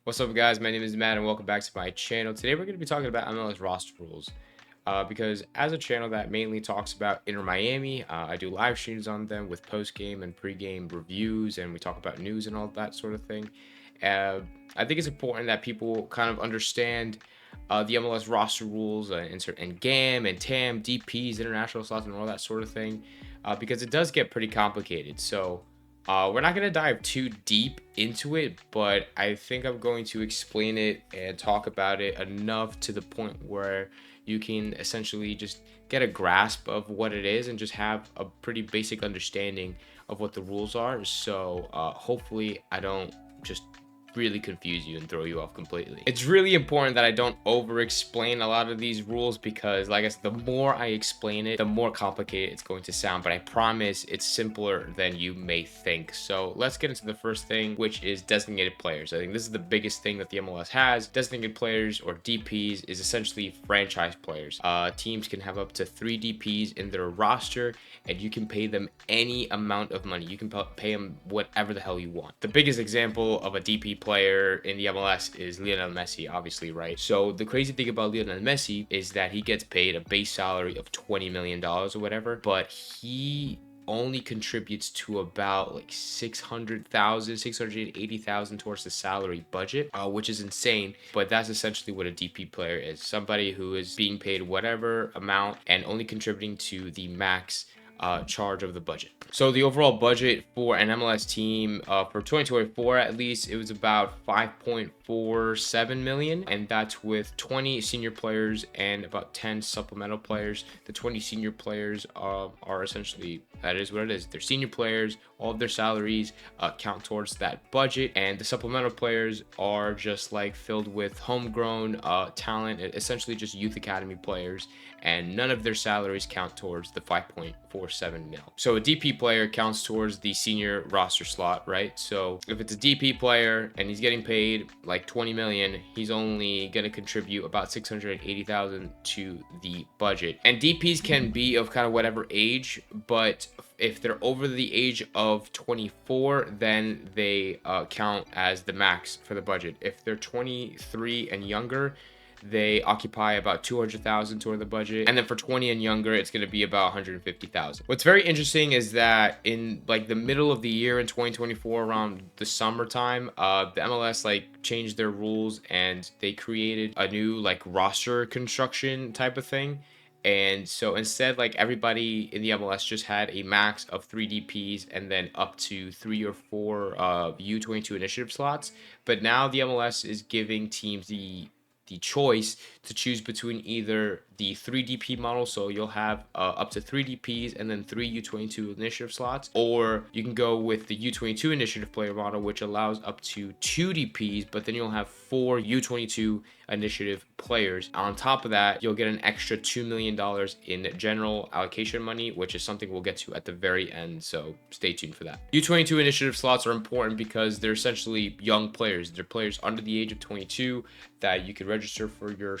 What's up, guys? My name is Matt, and welcome back to my channel. Today, we're going to be talking about MLS roster rules. Because as a channel that mainly talks about Inter Miami, I do live streams on them with post game and pre game reviews, and we talk about news and all that sort of thing. Uh, I think it's important that people kind of understand the MLS roster rules, and GAM and TAM, DPs, international slots, and all that sort of thing, because it does get pretty complicated. So, we're not going to dive too deep into it, but I think I'm going to explain it and talk about it enough to the point where you can essentially just get a grasp of what it is and just have a pretty basic understanding of what the rules are. So hopefully I don't just really confuse you and throw you off completely. It's really important that I don't over explain a lot of these rules because, like I said, the more I explain it, the more complicated it's going to sound, but I promise it's simpler than you may think. So let's get into the first thing, which is designated players. I think this is the biggest thing that the MLS has. Designated players, or DPs, is essentially franchise players. Teams can have up to 3 DPs in their roster, and you can pay them any amount of money. You can pay them whatever the hell you want. The biggest example of a DP player in the MLS is Lionel Messi, obviously, right? So the crazy thing about Lionel Messi is that he gets paid a base salary of $20 million or whatever, but he only contributes to about like 680,000 towards the salary budget, which is insane. But that's essentially what a DP player is: somebody who is being paid whatever amount and only contributing to the max charge of the budget. So the overall budget for an MLS team for 2024, at least, it was about 5.47 million, and that's with 20 senior players and about 10 supplemental players. The 20 senior players are essentially, that is what it is. They're senior players. All of their salaries count towards that budget, and the supplemental players are just like filled with homegrown talent, essentially just youth academy players, and none of their salaries count towards the 5.47 mil. So a DP player counts towards the senior roster slot, right? So if it's a DP player and he's getting paid like 20 million, he's only going to contribute about 680,000 to the budget. And DPs can be of kind of whatever age, but if they're over the age of 24, then they count as the max for the budget. If they're 23 and younger, they occupy about 200,000 toward the budget, and then for 20 and younger, it's going to be about 150,000. What's very interesting is that in like the middle of the year in 2024, around the summertime, the MLS like changed their rules and they created a new like roster construction type of thing. And so instead, like, everybody in the MLS just had a max of 3 DPs and then up to 3 or 4 U22 initiative slots. But now the MLS is giving teams the choice to choose between either the 3 DP model, so you'll have up to 3 DPs and then 3 U22 initiative slots, or you can go with the U22 initiative player model, which allows up to 2 DPs, but then you'll have 4 U22 initiative players. On top of that, you'll get an extra $2 million in general allocation money, which is something we'll get to at the very end, so stay tuned for that. U22 initiative slots are important because they're essentially young players. They're players under the age of 22 that you can register for your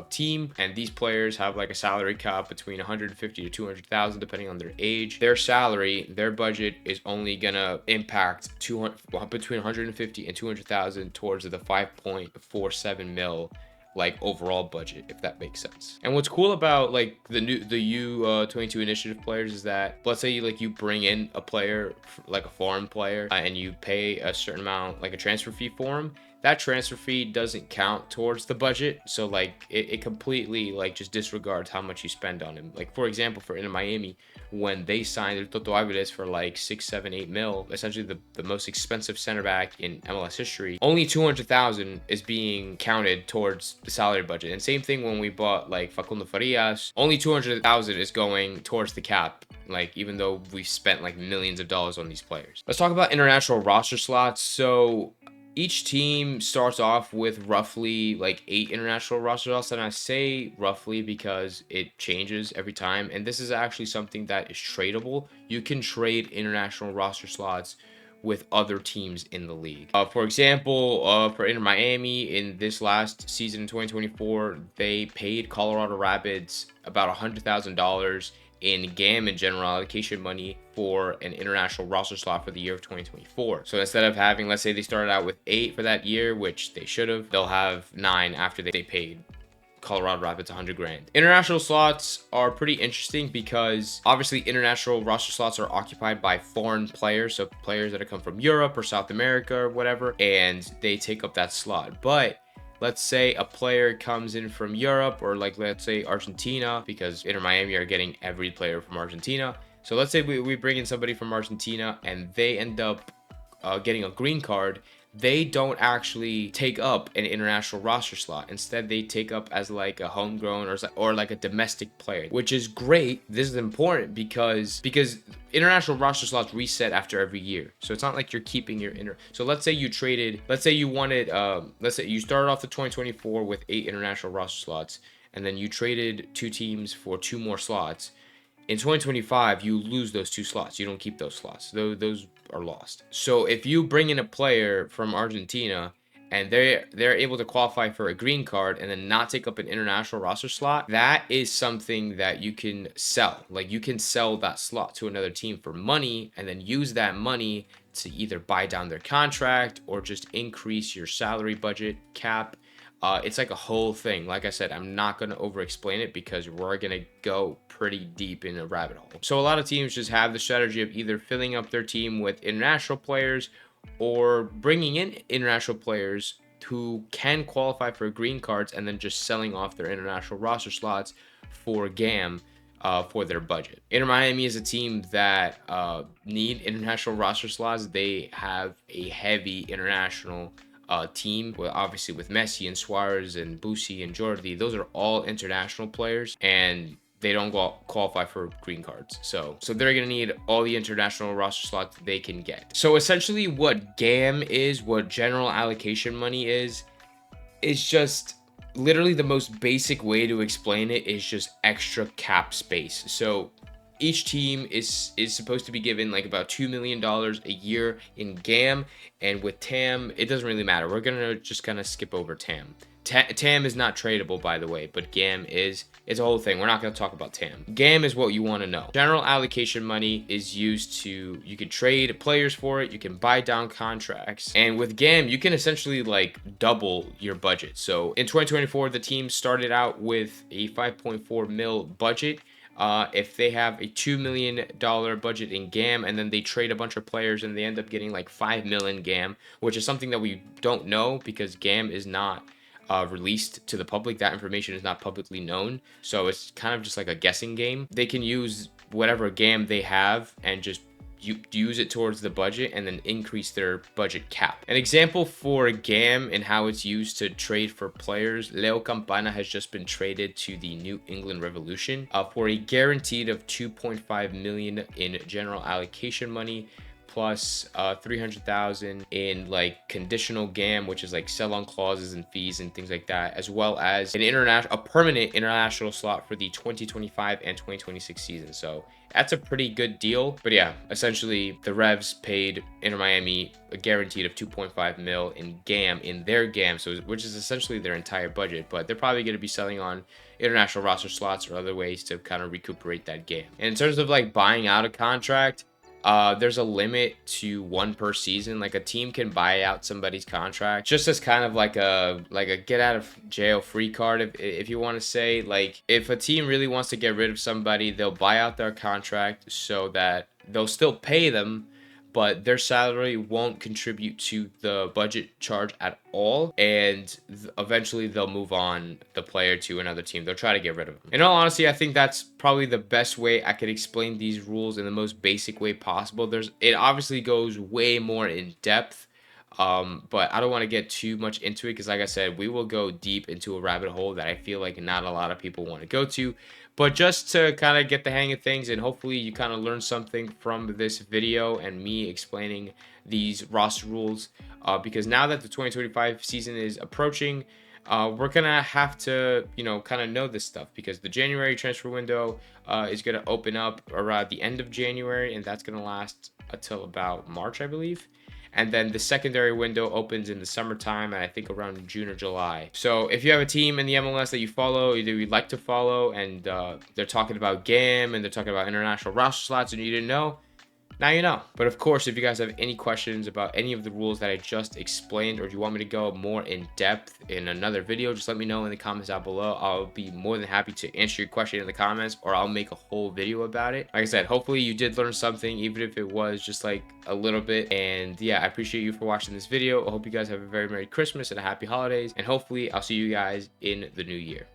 team, and these players have like a salary cap between 150 to 200,000 depending on their age. Their salary, their budget is only gonna impact between 150 and 200,000 towards the 5.47 mil like overall budget, if that makes sense. And what's cool about like the U22 initiative players is that, let's say you bring in a player, like a foreign player, and you pay a certain amount, like a transfer fee for him. That transfer fee doesn't count towards the budget, so like it completely like just disregards how much you spend on him. Like, for example, for Inter Miami, when they signed El Toto Alvarez for like 6, 7, 8 mil, essentially the most expensive center back in MLS history, only 200,000 is being counted towards the salary budget. And same thing when we bought like Facundo Farias, only 200,000 is going towards the cap, like, even though we spent like millions of dollars on these players. Let's talk about international roster slots. So each team starts off with roughly like 8 international roster slots, and I say roughly because it changes every time, and this is actually something that is tradable. You can trade international roster slots with other teams in the league. For example, for Inter Miami in this last season in 2024, they paid Colorado Rapids about $100,000 in GAM and general allocation money for an international roster slot for the year of 2024. So instead of having, let's say they started out with 8 for that year, which they should have, they'll have 9 after they paid Colorado Rapids 100 grand. International slots are pretty interesting because obviously international roster slots are occupied by foreign players, so players that have come from Europe or South America or whatever, and they take up that slot. But let's say a player comes in from Europe, or like let's say Argentina, because Inter Miami are getting every player from Argentina. So let's say we bring in somebody from Argentina and they end up getting a green card. They don't actually take up an international roster slot. Instead, they take up as like a homegrown or like a domestic player, which is great. This is important because international roster slots reset after every year. So it's not like you're keeping your So let's say you traded, let's say you wanted, let's say you started off the 2024 with 8 international roster slots, and then you traded 2 teams for 2 more slots. In 2025, you lose those 2 slots. You don't keep those slots. Those are lost. So if you bring in a player from Argentina and they're able to qualify for a green card and then not take up an international roster slot, that is something that you can sell. Like you can sell that slot to another team for money and then use that money to either buy down their contract or just increase your salary budget cap. It's like a whole thing. Like I said, I'm not going to over explain it because we're going to go pretty deep in a rabbit hole. So a lot of teams just have the strategy of either filling up their team with international players or bringing in international players who can qualify for green cards and then just selling off their international roster slots for GAM for their budget. Inter Miami is a team that need international roster slots. They have a heavy international team, obviously with Messi and Suarez and Busi and Jordi. Those are all international players, and they don't qualify for green cards. So they're going to need all the international roster slots they can get. So essentially what GAM is, what general allocation money is just literally the most basic way to explain it is just extra cap space. So each team is supposed to be given like about $2 million a year in GAM, and with TAM, it doesn't really matter. We're gonna just kind of skip over TAM. TAM is not tradable, by the way, but GAM is. It's a whole thing. We're not going to talk about TAM. GAM is what you want to know. General allocation money is used to, you can trade players for it, you can buy down contracts, and with GAM, you can essentially like double your budget. So in 2024, the team started out with a 5.4 mil budget. If they have a $2 million budget in GAM and then they trade a bunch of players and they end up getting like 5 million GAM, which is something that we don't know because GAM is not released to the public. That information is not publicly known, so it's kind of just like a guessing game. They can use whatever GAM they have and just use it towards the budget and then increase their budget cap. An example for GAM and how it's used to trade for players, Leo Campana has just been traded to the New England Revolution for a guaranteed of 2.5 million in general allocation money, plus 300,000 in like conditional GAM, which is like sell-on clauses and fees and things like that, as well as a permanent international slot for the 2025 and 2026 season. So that's a pretty good deal. But yeah, essentially the Revs paid Inter Miami a guaranteed of 2.5 mil in GAM in their GAM, so which is essentially their entire budget. But they're probably going to be selling on international roster slots or other ways to kind of recuperate that GAM. And in terms of like buying out a contract, there's a limit to 1 per season. Like a team can buy out somebody's contract just as kind of like a get out of jail free card, if you want to say. Like if a team really wants to get rid of somebody, they'll buy out their contract so that they'll still pay them, but their salary won't contribute to the budget charge at all, and eventually they'll move on the player to another team. They'll try to get rid of them. In all honesty, I think that's probably the best way I could explain these rules in the most basic way possible. It obviously goes way more in depth, but I don't want to get too much into it because, like I said, we will go deep into a rabbit hole that I feel like not a lot of people want to go to. But just to kind of get the hang of things, and hopefully you kind of learn something from this video and me explaining these roster rules, because now that the 2025 season is approaching, we're gonna have to, kind of know this stuff, because the January transfer window is gonna open up around the end of January, and that's gonna last until about March, I believe. And then the secondary window opens in the summertime, and I think around June or July. So if you have a team in the MLS that you follow, either you'd like to follow, and they're talking about GAM and they're talking about international roster slots, and you didn't know, now you know. But of course, if you guys have any questions about any of the rules that I just explained, or if you want me to go more in depth in another video, just let me know in the comments down below. I'll be more than happy to answer your question in the comments, or I'll make a whole video about it. Like I said, hopefully you did learn something, even if it was just like a little bit. And yeah, I appreciate you for watching this video. I hope you guys have a very Merry Christmas and a Happy Holidays, and hopefully I'll see you guys in the new year.